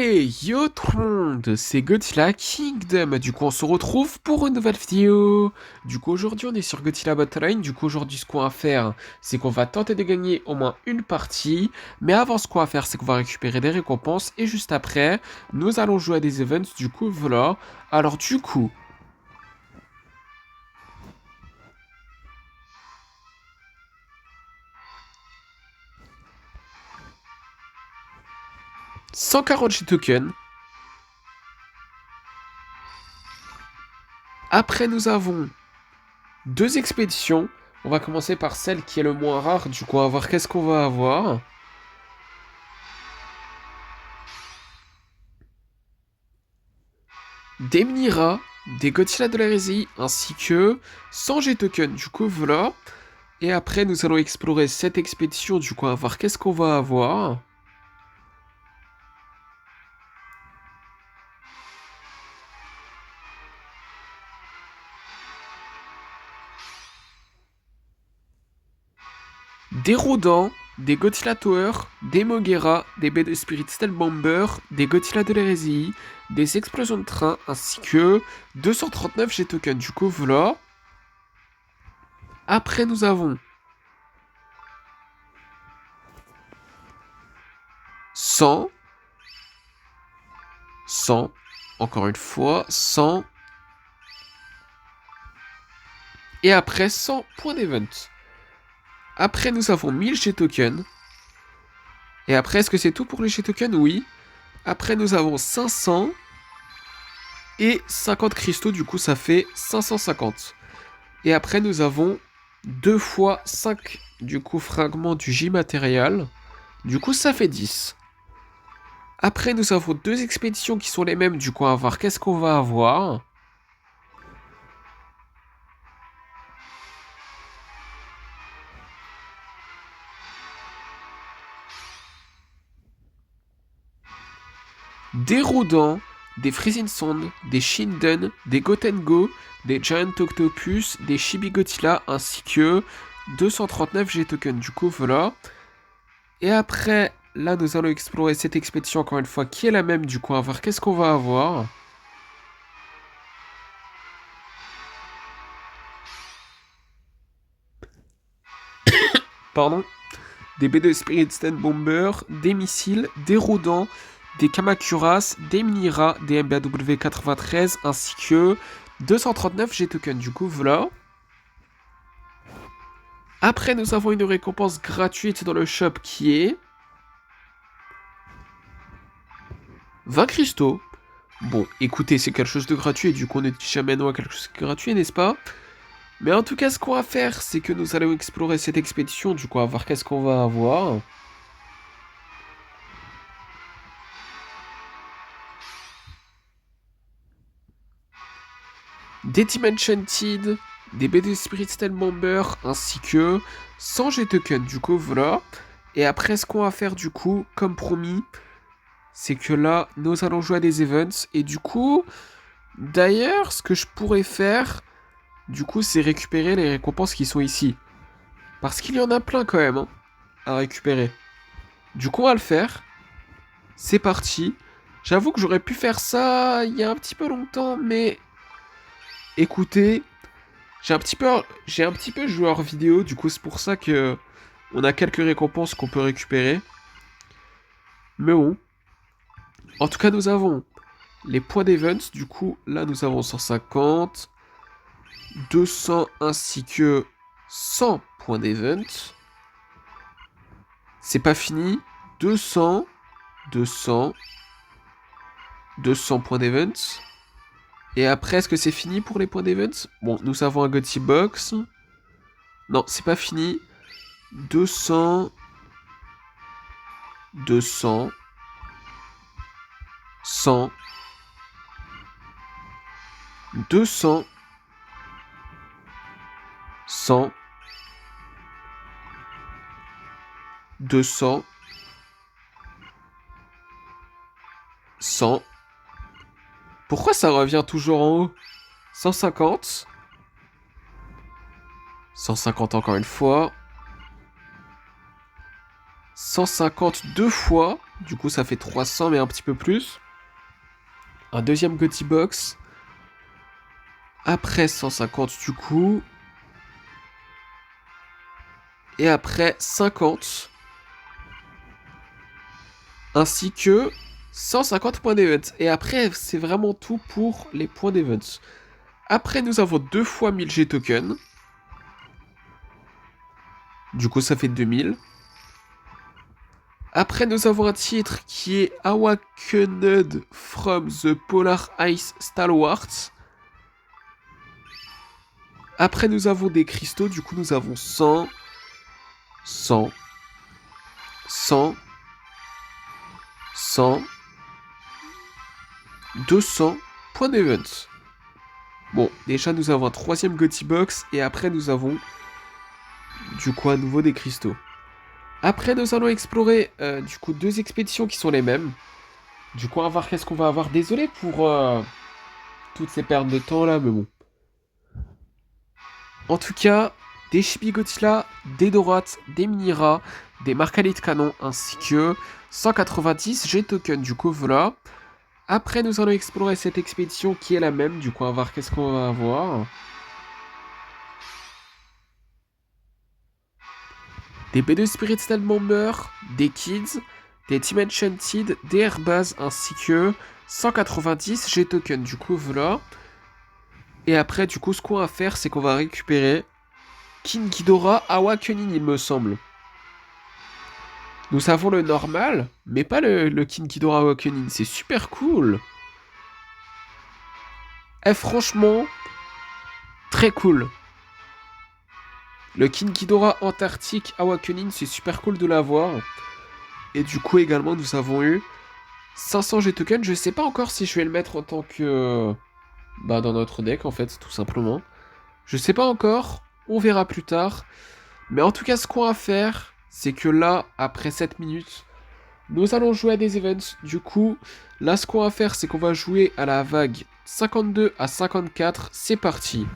Hey, yo tout le monde, c'est Godzilla Kingdom. Du coup, on se retrouve pour une nouvelle vidéo. Du coup, aujourd'hui, on est sur Godzilla Battleline. Du coup, aujourd'hui, ce qu'on va faire, c'est qu'on va tenter de gagner au moins une partie. Mais avant, ce qu'on va faire, c'est qu'on va récupérer des récompenses. Et juste après, nous allons jouer à des events. Du coup, voilà. Alors, du coup, 140 G tokens. Après, nous avons deux expéditions. On va commencer par celle qui est le moins rare. Du coup, on va voir qu'est-ce qu'on va avoir. Des Mnira, des Godzilla de la Hérésie, ainsi que 100 G-Tokens. Du coup, voilà. Et après, nous allons explorer cette expédition. Du coup, on va voir qu'est-ce qu'on va avoir. Des Rodents, des Godzilla Tower, des Moguera, des baies de Spirit Stealth Bomber, des Godzilla de l'Hérésie, des explosions de train, ainsi que 239 G-Tokens. Du coup, voilà. Après, nous avons 100, 100, encore une fois, 100, et après 100 points d'event. Après, nous avons 1000 G-Tokens. Et après, est-ce que c'est tout pour les G-Tokens? Oui. Après, nous avons 500 et 50 cristaux. Du coup, ça fait 550. Et après, nous avons 2 fois 5 du coup fragments du J-matériel. Du coup, ça fait 10. Après, nous avons deux expéditions qui sont les mêmes. Du coup, on va voir qu'est-ce qu'on va avoir. Des Rodents, des Freezing Sand, des Shinden, des Gotengo, des Giant Octopus, des Shibigodzilla, ainsi que 239 G-Tokens. Du coup, voilà. Et après, là, nous allons explorer cette expédition, encore une fois, qui est la même. Du coup, on va voir qu'est-ce qu'on va avoir. Pardon. Des B2 Spirit Stand Bomber, des missiles, des Rodents, des Kamakuras, des Minira, des MBAW 93, ainsi que 239 G-Tokens. Du coup, voilà. Après, nous avons une récompense gratuite dans le shop qui est 20 cristaux. Bon, écoutez, c'est quelque chose de gratuit, du coup on ne dit jamais non à quelque chose de gratuit, n'est-ce pas? Mais en tout cas, ce qu'on va faire, c'est que nous allons explorer cette expédition, du coup on va voir qu'est-ce qu'on va avoir. Des Team Enchanted, des BD Spirit Style Bomber, ainsi que 100 G-Tokens, du coup voilà. Et après, ce qu'on va faire, du coup, comme promis, c'est que là, nous allons jouer à des events, et du coup, d'ailleurs, ce que je pourrais faire, du coup, c'est récupérer les récompenses qui sont ici. Parce qu'il y en a plein quand même, hein, à récupérer. Du coup, on va le faire. C'est parti. J'avoue que j'aurais pu faire ça il y a un petit peu longtemps, mais écoutez, j'ai un petit peu joué hors vidéo, du coup c'est pour ça que on a quelques récompenses qu'on peut récupérer. Mais bon. En tout cas, nous avons les points d'events. Du coup, là, nous avons 150, 200 ainsi que 100 points d'event. C'est pas fini. 200, 200, 200 points d'event. Et après, est-ce que c'est fini pour les points d'event? Bon, nous avons un Gotti Box. Non, c'est pas fini. 200, 200, 100, 200, 100, 200, 100. Pourquoi ça revient toujours en haut? 150. 150 encore une fois. 150 deux fois. Du coup, ça fait 300, mais un petit peu plus. Un deuxième Gotti Box. Après 150 du coup. Et après 50. Ainsi que 150 points d'event. Et après, c'est vraiment tout pour les points d'event. Après, nous avons 2 fois 1000 G tokens. Du coup, ça fait 2000. Après, nous avons un titre qui est Awakened from the Polar Ice Stalwarts. Après, nous avons des cristaux. Du coup, nous avons 100, 100, 100, 100, 200 points d'event. Bon, déjà, nous avons un troisième Gotti Box. Et après, nous avons du coup à nouveau des cristaux. Après, nous allons explorer du coup 2 expéditions qui sont les mêmes. Du coup, on va voir qu'est-ce qu'on va avoir. Désolé pour toutes ces pertes de temps là, mais bon. En tout cas, des Shibigotila, des Dorates, des Minira, des Marcalites Canon, ainsi que 190 G-Tokens. Du coup, voilà. Après, nous allons explorer cette expédition qui est la même. Du coup, on va voir qu'est-ce qu'on va avoir. Des B2 Spirit Style Bomber, des Kids, des Team Enchanted, des Airbaz, ainsi que 190 G-Tokens. Du coup, voilà. Et après, du coup, ce qu'on va faire, c'est qu'on va récupérer King Ghidorah Awakening, il me semble. Nous avons le normal, mais pas le King Ghidorah Awakening. C'est super cool. Eh, franchement, très cool. Le King Ghidorah Antarctique Awakening, c'est super cool de l'avoir. Et du coup, également, nous avons eu 500 G-Tokens. Je sais pas encore si je vais le mettre en tant que... Bah, dans notre deck, en fait, tout simplement. Je sais pas encore. On verra plus tard. Mais en tout cas, ce qu'on va faire, c'est que là, après 7 minutes, nous allons jouer à des events. Du coup, là, ce qu'on va faire, c'est qu'on va jouer à la vague 52 à 54. C'est parti.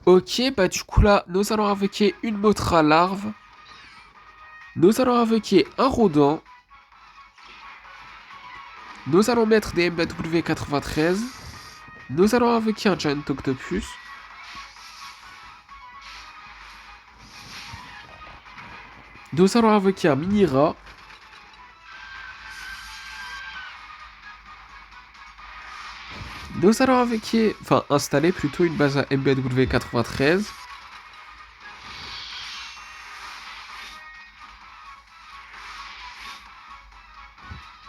Ok, bah du coup là, nous allons invoquer une Mothra larve. Nous allons invoquer un Rodent. Nous allons mettre des MBW 93. Nous allons invoquer un Giant Octopus. Nous allons invoquer un Mini-Rat. Nous allons invoquer, enfin installer plutôt une base à MBW 93.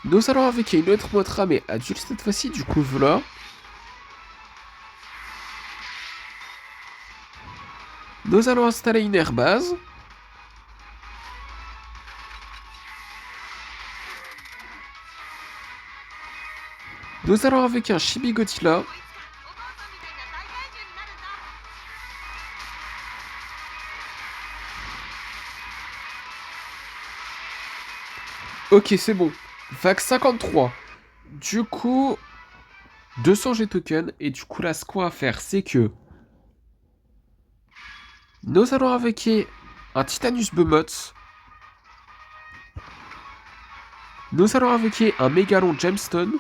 Nous allons invoquer une autre Mothra mais adulte cette fois-ci, du coup voilà. Nous allons installer une airbase. Nous allons invoquer un Shibigotila. Ok, c'est bon. Vague 53. Du coup, 200 G-Tokens. Et du coup, là, ce qu'on va faire, c'est que... Nous allons invoquer un Titanus Behemoth. Nous allons invoquer un Mégalon Gemstone.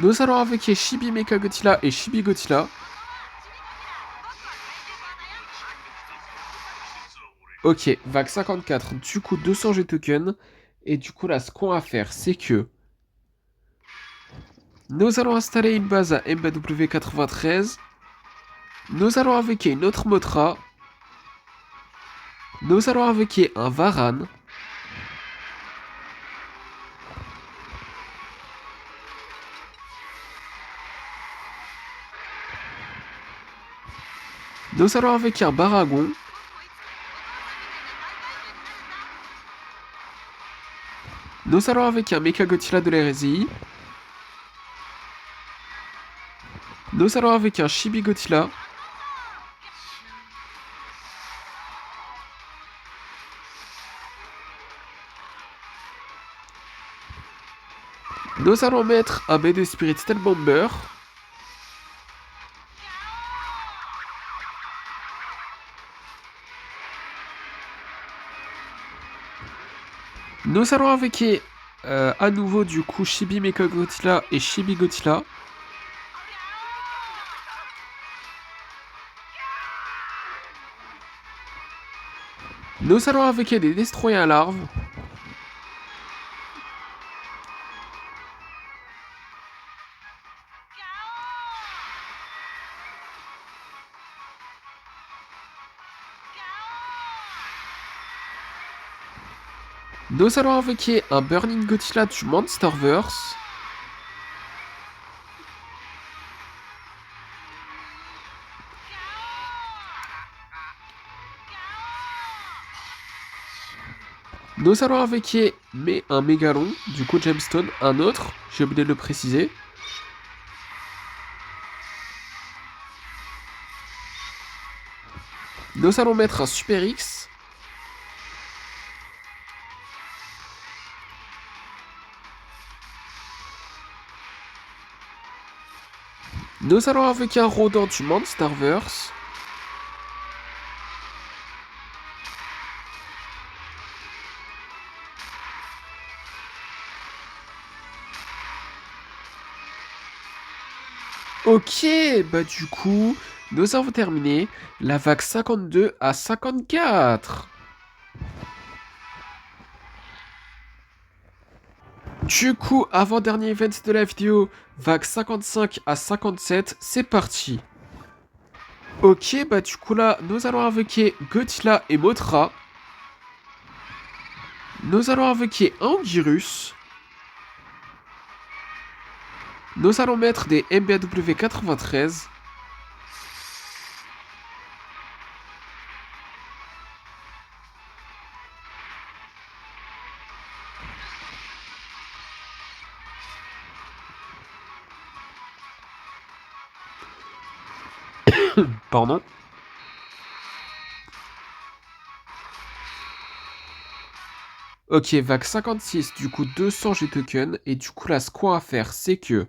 Nous allons invoquer Chibi Mechagodzilla et Chibi Godzilla. Ok, vague 54. Du coup, 200 G-Tokens. Et du coup, là, ce qu'on va faire, c'est que... Nous allons installer une base à MBW 93. Nous allons invoquer une autre Mothra. Nous allons invoquer un Varan. Nous allons invoquer un Baragon. Nous allons invoquer un Mechagodzilla de l'hérésie. Nous allons invoquer un Shibigotila. Nous allons mettre un B2 Spirit Steel Bomber. Nous allons invoquer à nouveau du coup Chibi Mecha Godzilla et Chibi Godzilla. Nous allons invoquer des destroyers à larves. Nous allons invoquer un Burning Godzilla du Monsterverse. Nous allons invoquer un Mégalon, du coup Gemstone, un autre, j'ai oublié de le préciser. Nous allons mettre un Super X. Nous allons invoquer un Rodent du Monsterverse. Ok, bah du coup, nous avons terminé la vague 52 à 54. Du coup, avant-dernier event de la vidéo, vague 55 à 57, c'est parti. Ok, bah du coup là, nous allons invoquer Godzilla et Mothra. Nous allons invoquer Anguirus. Nous allons mettre des MBAW 93. Pardon. Ok, vague 56, du coup 200 G-Token. Et du coup là, ce qu'on va faire, c'est que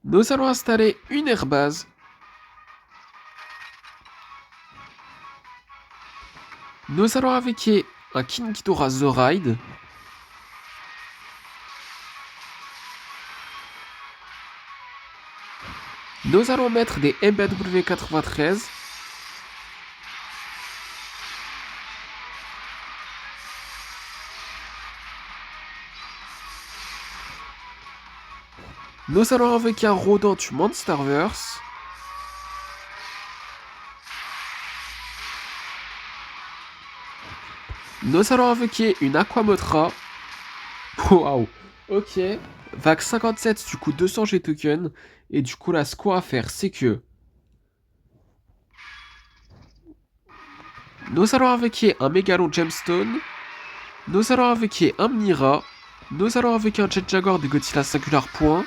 nous allons installer une airbase. Nous allons invoquer un King Ghidorah The Ride. Nous allons mettre des MBW 93. Nous allons invoquer un Rodent du Monsterverse. Nous allons invoquer une Aquamotra. Waouh. Ok. Vague 57, du coup 200 G-Token. Et du coup là, ce qu'on va faire, c'est que nous allons invoquer un Mégalon Gemstone. Nous allons invoquer un Mira. Nous allons invoquer un Jet Jaguar de Godzilla Singular Point.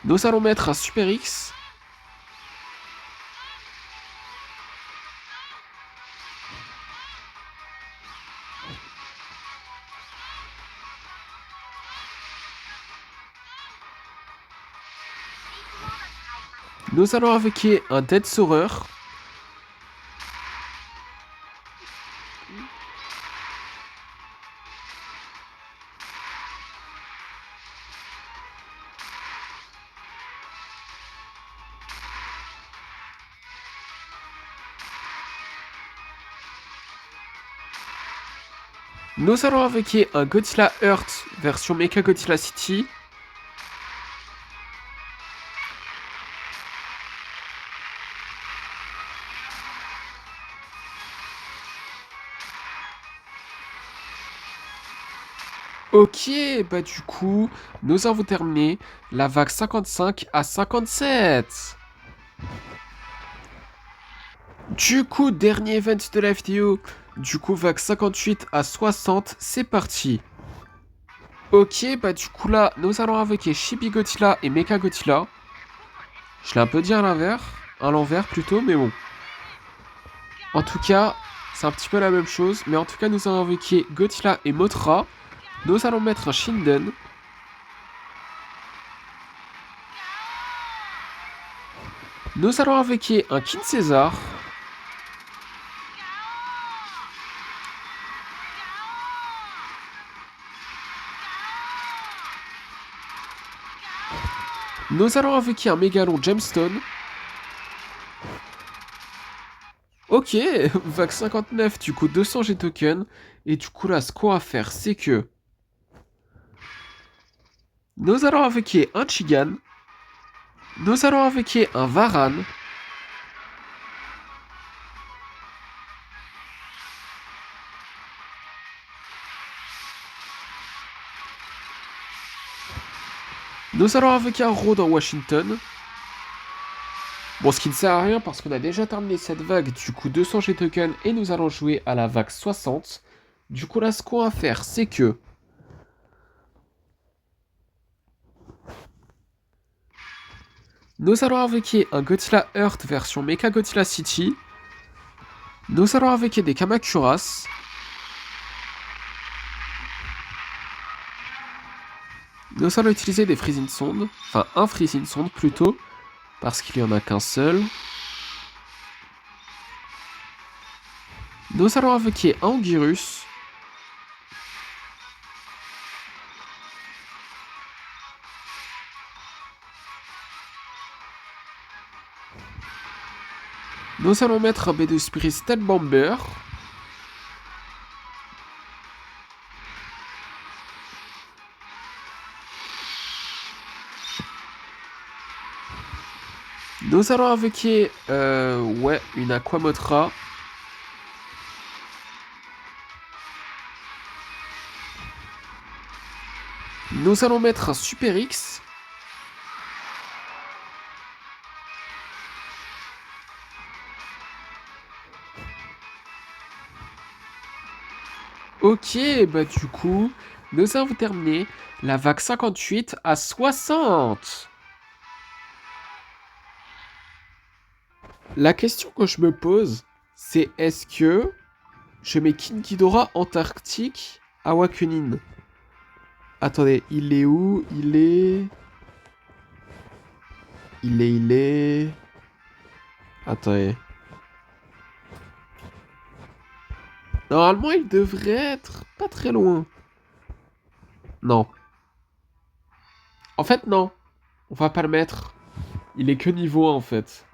Nous allons mettre un Super X. Nous allons invoquer un Dead Saurer. Nous allons invoquer un Godzilla Earth version Mecha Godzilla City. Ok, bah du coup, nous avons terminé la vague 55 à 57. Du coup, dernier event de la vidéo. Du coup, vague 58 à 60, c'est parti. Ok, bah du coup là, nous allons invoquer Chibi Godzilla et Mecha Godzilla. Je l'ai un peu dit à l'envers plutôt, mais bon. En tout cas, c'est un petit peu la même chose, mais en tout cas, nous allons invoquer Godzilla et Mothra. Nous allons mettre un Shinden. Nous allons invoquer un King César. Nous allons invoquer un Mégalon Gemstone. Ok, vague 59, du coup 200 G tokens. Et du coup là, ce qu'on va faire, c'est que... Nous allons invoquer un Chigan. Nous allons invoquer un Varan. Nous allons invoquer un Road en Washington. Bon, ce qui ne sert à rien parce qu'on a déjà terminé cette vague, du coup 200 G tokens, et nous allons jouer à la vague 60. Du coup là, ce qu'on va faire, c'est que... Nous allons invoquer un Godzilla Earth version Mecha Godzilla City. Nous allons invoquer des Kamakuras. Nous allons utiliser des Freezing Sondes. Enfin, un Freezing Sonde plutôt. Parce qu'il n'y en a qu'un seul. Nous allons invoquer un Angirus. Nous allons mettre un B2 Spirit Stealth Bomber. Nous allons invoquer une Aquamotra. Nous allons mettre un Super X. Ok, bah du coup, nous avons terminé la vague 58 à 60. La question que je me pose, c'est est-ce que je mets King Ghidorah Antarctique à Wakunin? Attendez, il est où? Il est... Attendez. Normalement, il devrait être pas très loin. Non. En fait, non. On va pas le mettre. Il est que niveau 1, en fait.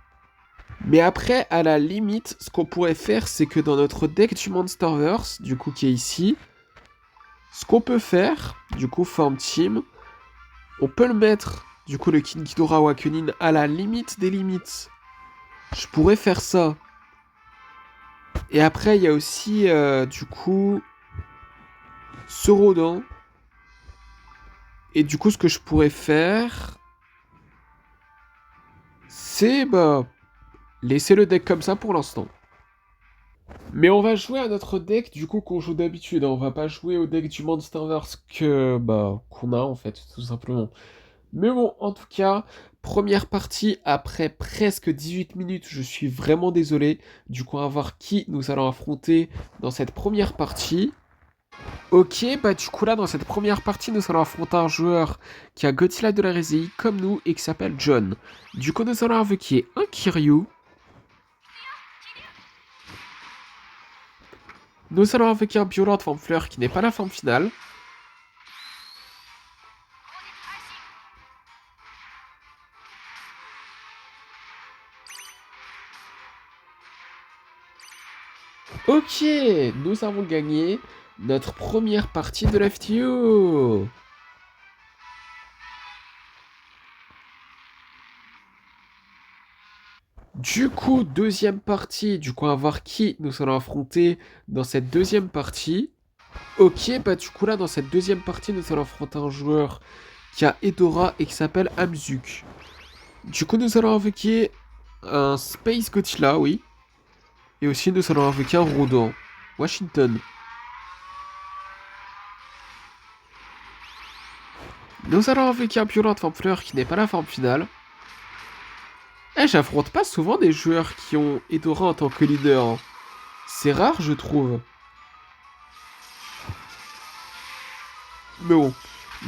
Mais après, à la limite, ce qu'on pourrait faire, c'est que dans notre deck du Monsterverse, du coup, qui est ici, ce qu'on peut faire, du coup, Form Team, on peut le mettre, du coup, le King Ghidorah Wakunin à la limite des limites. Je pourrais faire ça. Et après, il y a aussi, du coup, ce Rodin. Et du coup, ce que je pourrais faire, c'est, bah, laisser le deck comme ça pour l'instant. Mais on va jouer à notre deck du coup qu'on joue d'habitude, hein. On va pas jouer au deck du Monsterverse qu'on a en fait, tout simplement. Mais bon, en tout cas, première partie après presque 18 minutes, je suis vraiment désolé. Du coup, on va voir qui nous allons affronter dans cette première partie. Ok, bah du coup là, dans cette première partie, nous allons affronter un joueur qui a Godzilla de la Rési comme nous et qui s'appelle John. Du coup, nous allons invoquer un Kiryu. Nous allons invoquer un Biolord forme fleur qui n'est pas la forme finale. Ok, nous avons gagné notre première partie de l'FTO. Du coup, deuxième partie, du coup, on va voir qui nous allons affronter dans cette deuxième partie. Ok, bah du coup là, dans cette deuxième partie, nous allons affronter un joueur qui a Edora et qui s'appelle Amzuk. Du coup, nous allons invoquer un Space Godzilla, oui. Et aussi, nous allons invoquer un Rodan. Washington. Nous allons invoquer un Violent forme fleur qui n'est pas la forme finale. Eh, j'affronte pas souvent des joueurs qui ont Edora en tant que leader, hein. C'est rare, je trouve. Mais bon.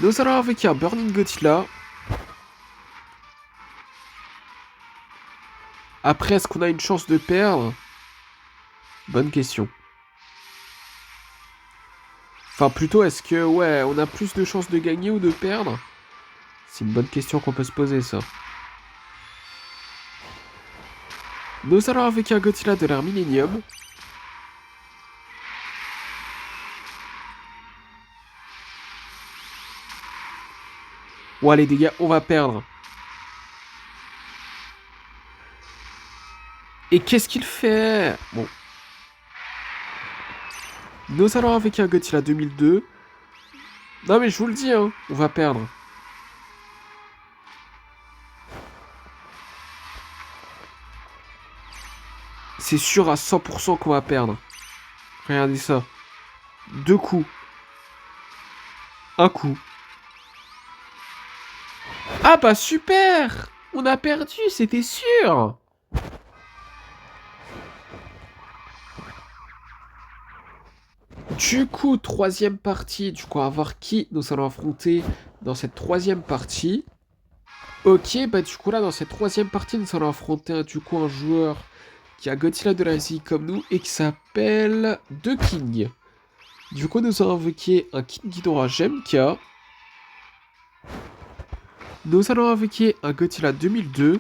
Nous allons invoquer un Burning Godzilla. Après, est-ce qu'on a une chance de perdre? Bonne question. Enfin, plutôt, est-ce que, ouais, on a plus de chances de gagner ou de perdre? C'est une bonne question qu'on peut se poser, ça. Nous allons avec un Godzilla de l'ère Millennium. Ouais, les dégâts, on va perdre. Et qu'est-ce qu'il fait? Bon. Nous allons avec un Godzilla 2002. Non, mais je vous le dis, hein, on va perdre. C'est sûr à 100% qu'on va perdre. Regardez ça. 2 coups. Un coup. Ah bah super! On a perdu, c'était sûr! Du coup, troisième partie. Du coup, on va voir qui nous allons affronter dans cette troisième partie. Ok, bah du coup là, dans cette troisième partie, nous allons affronter du coup un joueur qui a Godzilla de l'Asie comme nous et qui s'appelle The King. Du coup, nous allons invoquer un King Ghidorah Gemka. Nous allons invoquer un Godzilla 2002.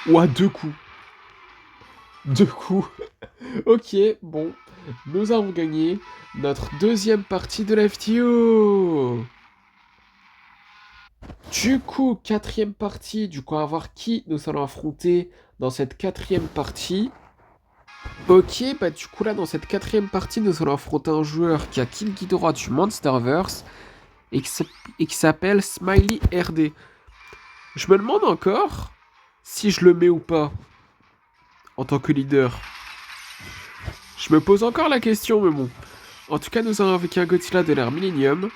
Ouah, 2 coups. 2 coups. Ok, bon. Nous avons gagné notre deuxième partie de la FTO. Du coup, quatrième partie. Du coup, on va voir qui nous allons affronter dans cette quatrième partie. Ok, bah du coup là, dans cette quatrième partie, nous allons affronter un joueur qui a King Ghidorah du Monsterverse et qui s'appelle Smiley RD. Je me demande encore si je le mets ou pas en tant que leader. Je me pose encore la question, mais bon. En tout cas, nous avons avec un Godzilla de l'ère Millennium.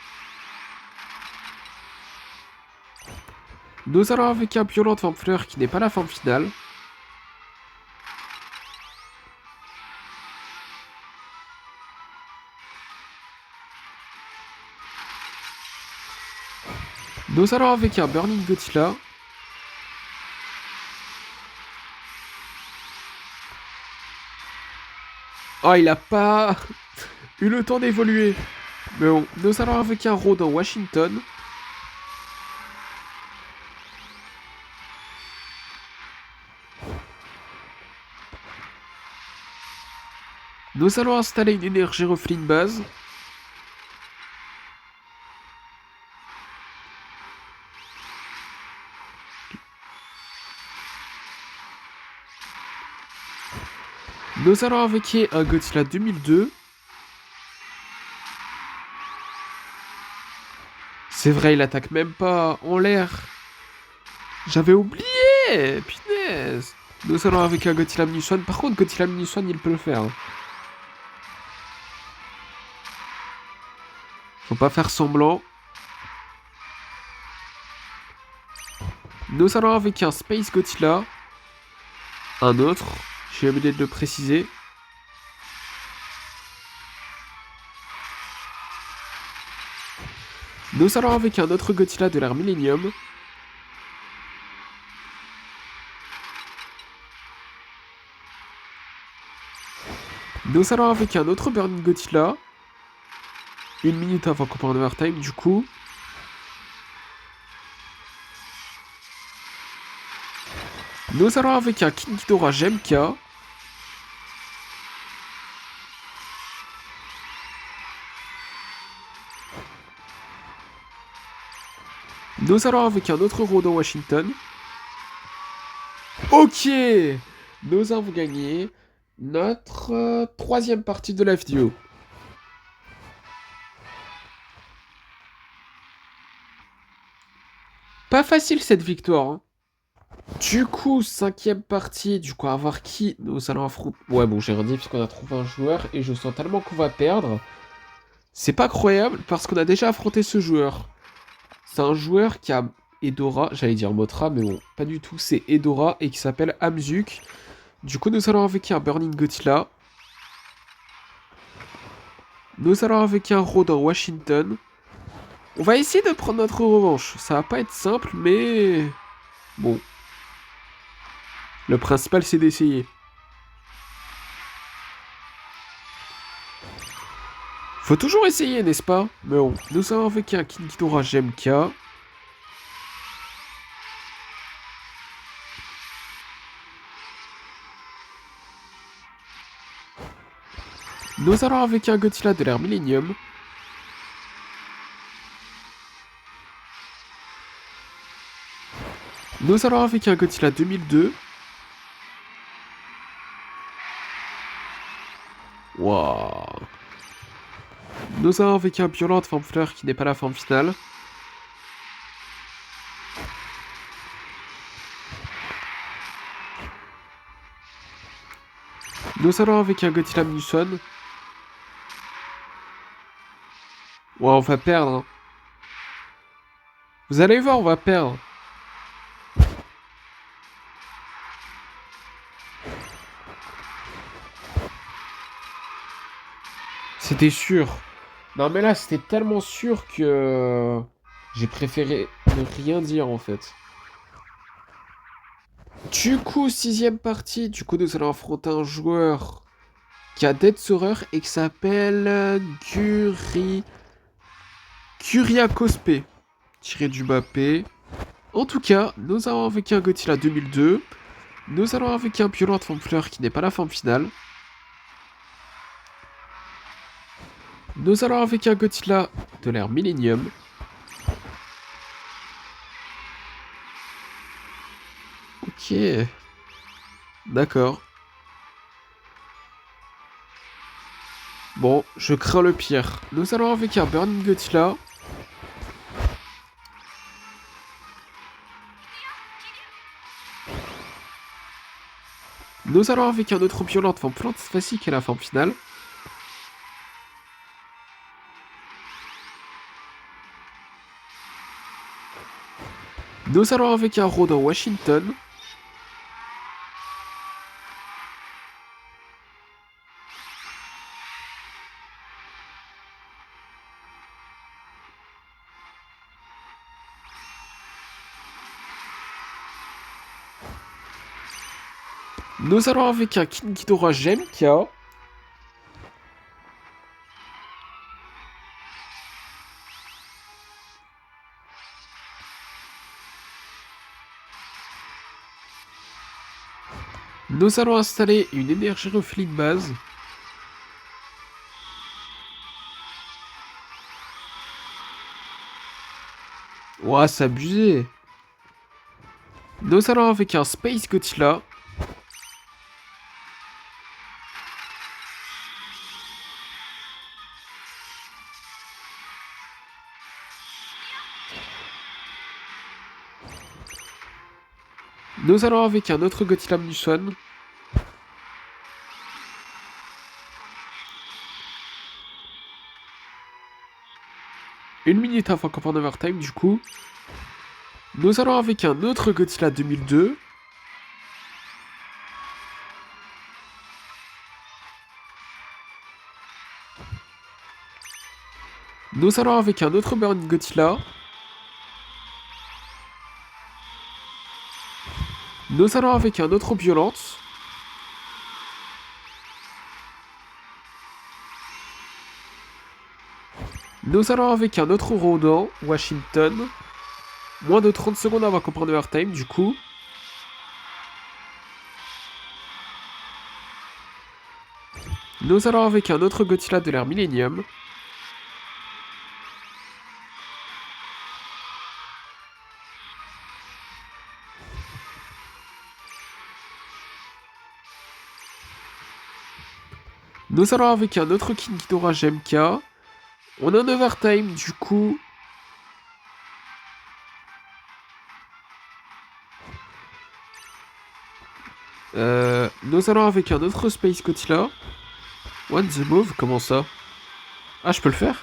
Nous allons avec un Violente Forme Fleur qui n'est pas la forme finale. Nous allons avec un Burning Godzilla. Oh, il a pas eu le temps d'évoluer. Mais bon, nous allons avec un Rodan Washington. Nous allons installer une énergie refline base. Nous allons invoquer un Godzilla 2002. C'est vrai, il attaque même pas en l'air. J'avais oublié. Punaise. Nous allons avec un Godzilla Minuswan. Par contre, Godzilla Minuswan, il peut le faire. Faut pas faire semblant. Nous allons avec un Space Godzilla. Un autre. J'ai oublié de le préciser. Nous allons avec un autre Godzilla de l'ère Millennium. Nous allons avec un autre Burning Godzilla. 1 minute avant qu'on parte en overtime, du coup. Nous allons avec un King Ghidorah Gemka. Nous allons avec un autre Rodan Washington. Ok. Nous avons gagné notre troisième partie de la vidéo. Pas facile cette victoire. Hein. Du coup, cinquième partie. Du coup, à voir qui nous allons affronter. Ouais, bon, j'ai rien dit puisqu'on a trouvé un joueur et je sens tellement qu'on va perdre. C'est pas croyable parce qu'on a déjà affronté ce joueur. C'est un joueur qui a Edora, j'allais dire Motra, mais bon, pas du tout. C'est Edora et qui s'appelle Amzuk. Du coup, nous allons avec un Burning Godzilla. Nous allons avec un Rodan Washington. On va essayer de prendre notre revanche. Ça va pas être simple, mais... Bon. Le principal, c'est d'essayer. Faut toujours essayer, n'est-ce pas? Mais bon, nous avons avec un King Ghidorah GMK. Nous allons avec un Godzilla de l'ère Millennium. Nous allons avec un Godzilla 2002. Waouh. Nous allons avec un Violent forme fleur qui n'est pas la forme finale. Nous allons avec un Godzilla Muson. Ouais, on va perdre. Hein. Vous allez voir, on va perdre. C'était sûr. Non mais là, c'était tellement sûr que... J'ai préféré ne rien dire en fait. Du coup, 6ème partie. Du coup, nous allons affronter un joueur qui a Dead Saurer et qui s'appelle Kuriakospe. Tiré du Mbappé. En tout cas, nous allons avec un Godzilla 2002. Nous allons avec un Violent forme fleur qui n'est pas la forme finale. Nous allons avec un Godzilla de l'ère Millennium. Ok. D'accord. Bon, je crains le pire. Nous allons avec un Burning Godzilla. Nous allons avec un autre Violent forme plante facile qui est la forme finale. Nous allons avec un Rodan Washington. Nous allons avec un King Ghidorah GMK. Nous allons installer une énergie reflet de base. Ouah, c'est abusé. Nous allons avec un Space Godzilla. Nous allons avec un autre Godzilla Muson. Une minute avant qu'on prenne overtime, du coup. Nous allons avec un autre Godzilla 2002. Nous allons avec un autre Burning Godzilla. Nous allons avec un autre Violente. Nous allons avec un autre Rodan, Washington. Moins de 30 secondes avant qu'on prenne overtime, du coup. Nous allons avec un autre Godzilla de l'ère Millennium. Nous allons avec un autre King Ghidorah GMK. On a un overtime, du coup. Nous allons avec un autre Space Godzilla. What the move? Comment ça? Ah, je peux le faire?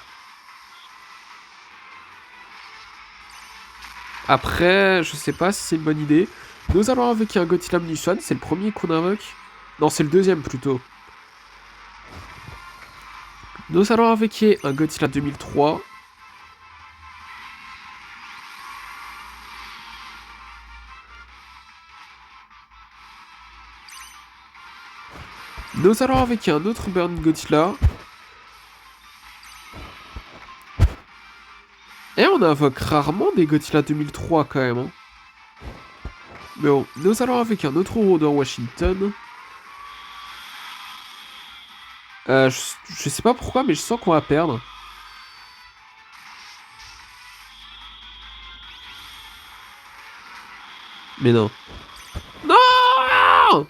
Après, je sais pas si c'est une bonne idée. Nous allons avec un Godzilla Muson. C'est le premier qu'on invoque. Non, c'est le deuxième plutôt. Nous allons avec un Godzilla 2003. Nous allons avec un autre Burning Godzilla. Et on invoque rarement des Godzilla 2003 quand même. Hein. Mais bon, nous allons avec un autre Roder Washington. Je sais pas pourquoi, mais je sens qu'on va perdre. Mais non. Non!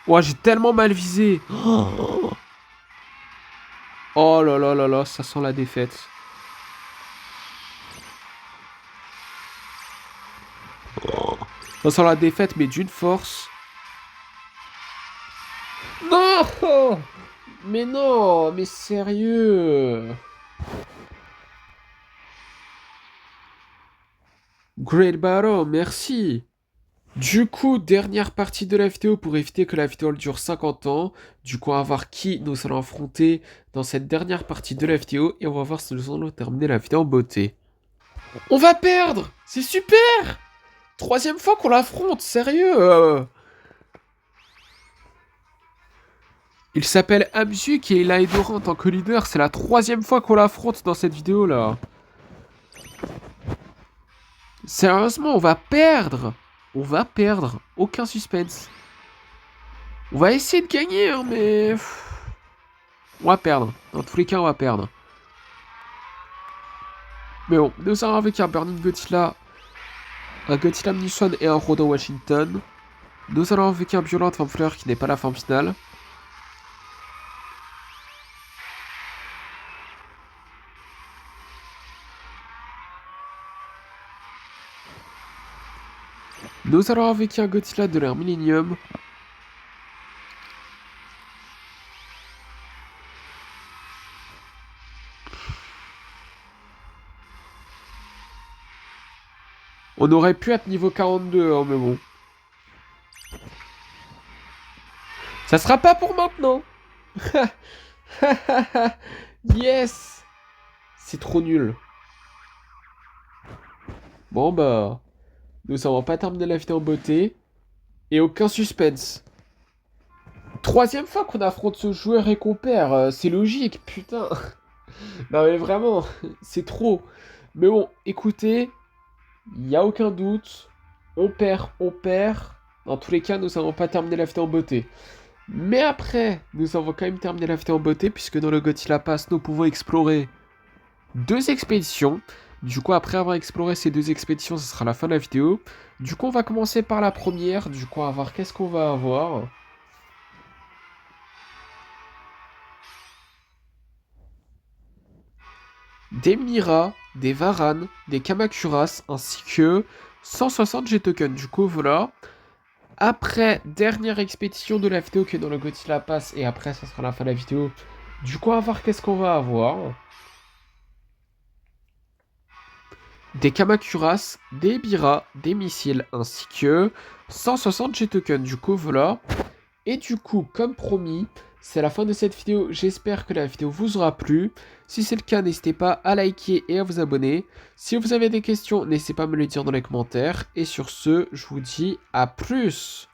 Ouah, j'ai tellement mal visé. Oh là là là là, ça sent la défaite. Ça sent la défaite, mais d'une force. Non! Mais non, mais sérieux. Great Battle, merci. Du coup, dernière partie de la vidéo pour éviter que la vidéo elle dure 50 ans. Du coup, on va voir qui nous allons affronter dans cette dernière partie de la vidéo. Et on va voir si nous allons terminer la vidéo en beauté. On va perdre! C'est super! Troisième fois qu'on l'affronte, sérieux! Il s'appelle Amzuk et il a Edora en tant que leader. C'est la troisième fois qu'on l'affronte dans cette vidéo là. Sérieusement, on va perdre! On va perdre. Aucun suspense. On va essayer de gagner, hein, mais... On va perdre. Dans tous les cas, on va perdre. Mais bon, nous allons avec un Burning Godzilla, un Godzilla Munition et un Rodo Washington. Nous allons avec un Violent Femme Fleur qui n'est pas la forme finale. Nous allons avec un Godzilla de l'ère Millennium. On aurait pu être niveau 42, hein, mais bon. Ça sera pas pour maintenant. Yes. C'est trop nul. Bon bah... Nous n'avons pas terminé la vidéo en beauté. Et aucun suspense. Troisième fois qu'on affronte ce joueur et qu'on perd. C'est logique, putain. Non mais vraiment, c'est trop. Mais bon, écoutez, il n'y a aucun doute. On perd, on perd. Dans tous les cas, nous n'avons pas terminé la vidéo en beauté. Mais après, nous avons quand même terminé la vidéo en beauté, puisque dans le Godzilla Pass, nous pouvons explorer 2 expéditions. Du coup, après avoir exploré ces 2 expéditions, ce sera la fin de la vidéo. Du coup, on va commencer par la première. Du coup, on va voir qu'est-ce qu'on va avoir. Des Mira, des Varan, des Kamakuras, ainsi que 160 G-tokens. Du coup, voilà. Après, dernière expédition de la vidéo qui est dans le Godzilla Pass, et après, ça sera la fin de la vidéo. Du coup, on va voir qu'est-ce qu'on va avoir. Des Kamakuras, des Bira, des missiles, ainsi que 160 G-tokens. Du coup, voilà. Et du coup, comme promis, c'est la fin de cette vidéo. J'espère que la vidéo vous aura plu. Si c'est le cas, n'hésitez pas à liker et à vous abonner. Si vous avez des questions, n'hésitez pas à me les dire dans les commentaires. Et sur ce, je vous dis à plus.